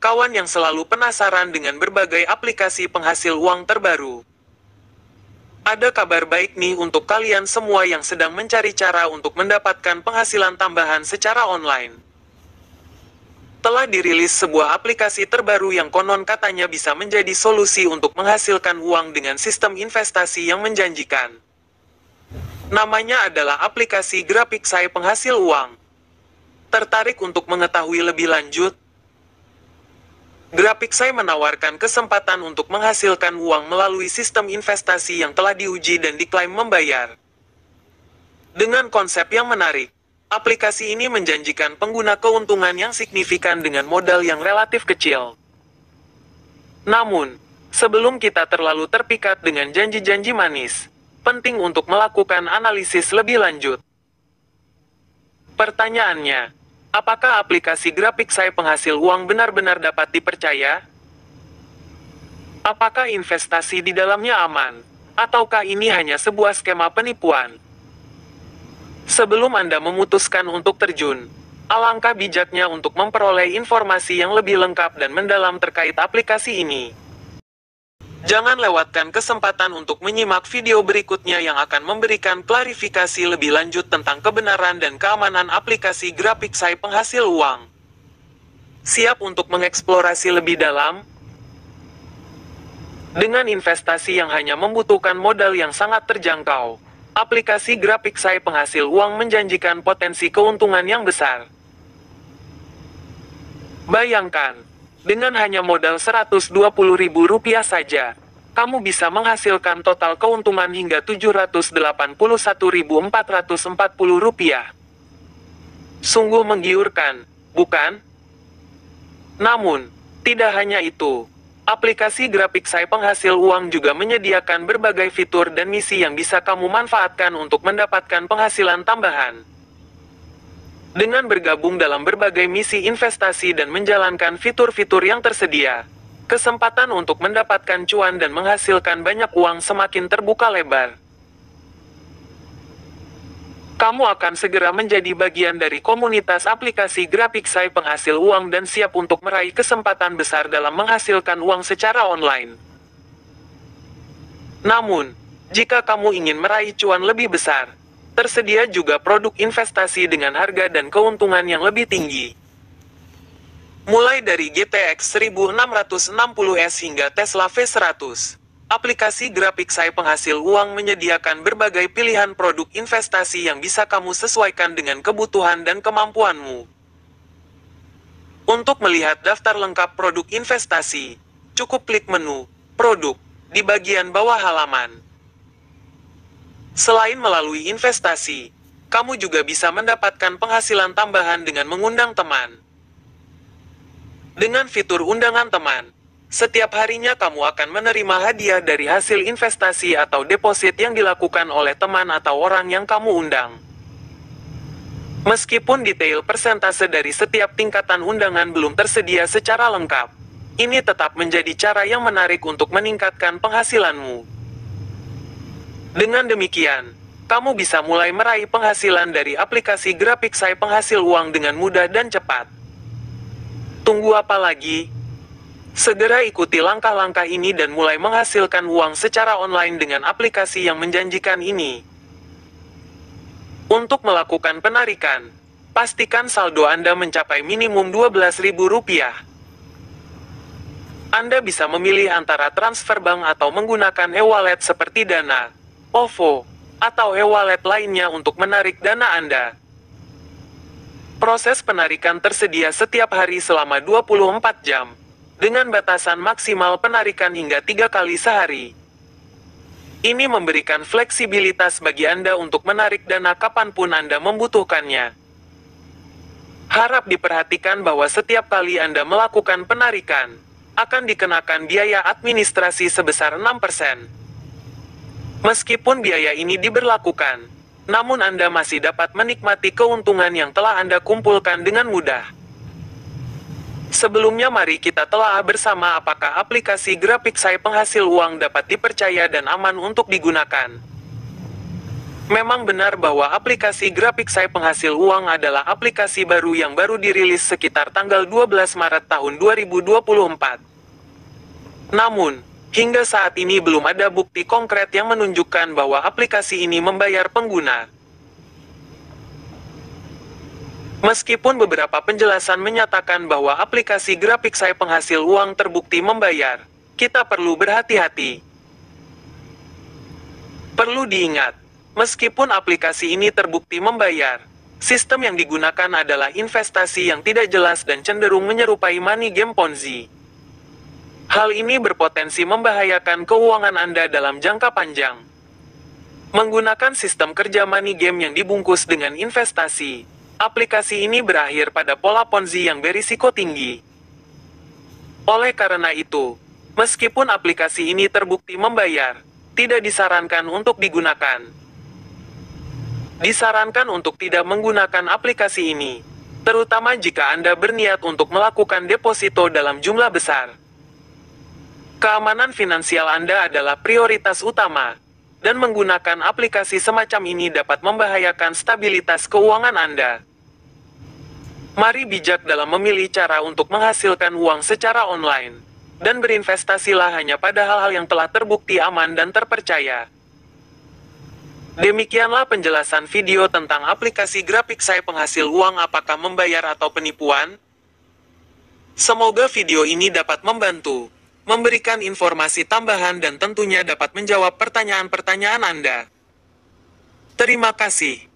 kawan yang selalu penasaran dengan berbagai aplikasi penghasil uang terbaru. Ada kabar baik nih untuk kalian semua yang sedang mencari cara untuk mendapatkan penghasilan tambahan secara online. Telah dirilis sebuah aplikasi terbaru yang konon katanya bisa menjadi solusi untuk menghasilkan uang dengan sistem investasi yang menjanjikan. Namanya adalah aplikasi GraphicSci Penghasil Uang. Tertarik untuk mengetahui lebih lanjut? GraphicSci menawarkan kesempatan untuk menghasilkan uang melalui sistem investasi yang telah diuji dan diklaim membayar. Dengan konsep yang menarik, aplikasi ini menjanjikan pengguna keuntungan yang signifikan dengan modal yang relatif kecil. Namun, sebelum kita terlalu terpikat dengan janji-janji manis, penting untuk melakukan analisis lebih lanjut. Pertanyaannya, apakah aplikasi GraphicSci Penghasil Uang benar-benar dapat dipercaya? Apakah investasi di dalamnya aman? Ataukah ini hanya sebuah skema penipuan? Sebelum Anda memutuskan untuk terjun, alangkah bijaknya untuk memperoleh informasi yang lebih lengkap dan mendalam terkait aplikasi ini. Jangan lewatkan kesempatan untuk menyimak video berikutnya yang akan memberikan klarifikasi lebih lanjut tentang kebenaran dan keamanan aplikasi GraphicSci Penghasil Uang. Siap untuk mengeksplorasi lebih dalam? Dengan investasi yang hanya membutuhkan modal yang sangat terjangkau, aplikasi GraphicSci Penghasil Uang menjanjikan potensi keuntungan yang besar. Bayangkan, dengan hanya modal Rp120.000 saja, kamu bisa menghasilkan total keuntungan hingga Rp781.440. Sungguh menggiurkan, bukan? Namun, tidak hanya itu, aplikasi GraphicSci Penghasil Uang juga menyediakan berbagai fitur dan misi yang bisa kamu manfaatkan untuk mendapatkan penghasilan tambahan. Dengan bergabung dalam berbagai misi investasi dan menjalankan fitur-fitur yang tersedia, kesempatan untuk mendapatkan cuan dan menghasilkan banyak uang semakin terbuka lebar. Kamu akan segera menjadi bagian dari komunitas aplikasi GraphicSci Penghasil Uang dan siap untuk meraih kesempatan besar dalam menghasilkan uang secara online. Namun, jika kamu ingin meraih cuan lebih besar, tersedia juga produk investasi dengan harga dan keuntungan yang lebih tinggi. Mulai dari GTX 1660S hingga Tesla V100, aplikasi GraphicSci Penghasil Uang menyediakan berbagai pilihan produk investasi yang bisa kamu sesuaikan dengan kebutuhan dan kemampuanmu. Untuk melihat daftar lengkap produk investasi, cukup klik menu Produk di bagian bawah halaman. Selain melalui investasi, kamu juga bisa mendapatkan penghasilan tambahan dengan mengundang teman. Dengan fitur undangan teman, setiap harinya kamu akan menerima hadiah dari hasil investasi atau deposit yang dilakukan oleh teman atau orang yang kamu undang. Meskipun detail persentase dari setiap tingkatan undangan belum tersedia secara lengkap, ini tetap menjadi cara yang menarik untuk meningkatkan penghasilanmu. Dengan demikian, kamu bisa mulai meraih penghasilan dari aplikasi GraphicSci Penghasil Uang dengan mudah dan cepat. Tunggu apa lagi? Segera ikuti langkah-langkah ini dan mulai menghasilkan uang secara online dengan aplikasi yang menjanjikan ini. Untuk melakukan penarikan, pastikan saldo Anda mencapai minimum Rp12.000. Anda bisa memilih antara transfer bank atau menggunakan e-wallet seperti Dana, OVO, atau e-wallet lainnya untuk menarik dana Anda. Proses penarikan tersedia setiap hari selama 24 jam, dengan batasan maksimal penarikan hingga 3 kali sehari. Ini memberikan fleksibilitas bagi Anda untuk menarik dana kapanpun Anda membutuhkannya. Harap diperhatikan bahwa setiap kali Anda melakukan penarikan, akan dikenakan biaya administrasi sebesar 6%. Meskipun biaya ini diberlakukan, namun Anda masih dapat menikmati keuntungan yang telah Anda kumpulkan dengan mudah. Sebelumnya mari kita telah bersama apakah aplikasi GraphicSci Penghasil Uang dapat dipercaya dan aman untuk digunakan. Memang benar bahwa aplikasi GraphicSci penghasil uang adalah aplikasi baru yang baru dirilis sekitar tanggal 12 Maret tahun 2024. Namun, hingga saat ini belum ada bukti konkret yang menunjukkan bahwa aplikasi ini membayar pengguna. Meskipun beberapa penjelasan menyatakan bahwa aplikasi GraphicSci penghasil uang terbukti membayar, kita perlu berhati-hati. Perlu diingat, meskipun aplikasi ini terbukti membayar, sistem yang digunakan adalah investasi yang tidak jelas dan cenderung menyerupai money game Ponzi. Hal ini berpotensi membahayakan keuangan Anda dalam jangka panjang. Menggunakan sistem kerja money game yang dibungkus dengan investasi, aplikasi ini berakhir pada pola Ponzi yang berisiko tinggi. Oleh karena itu, meskipun aplikasi ini terbukti membayar, tidak disarankan untuk digunakan. Disarankan untuk tidak menggunakan aplikasi ini, terutama jika Anda berniat untuk melakukan deposito dalam jumlah besar. Keamanan finansial Anda adalah prioritas utama, dan menggunakan aplikasi semacam ini dapat membahayakan stabilitas keuangan Anda. Mari bijak dalam memilih cara untuk menghasilkan uang secara online, dan berinvestasilah hanya pada hal-hal yang telah terbukti aman dan terpercaya. Demikianlah penjelasan video tentang aplikasi GraphicSci penghasil uang apakah membayar atau penipuan. Semoga video ini dapat membantu, memberikan informasi tambahan dan tentunya dapat menjawab pertanyaan-pertanyaan Anda. Terima kasih.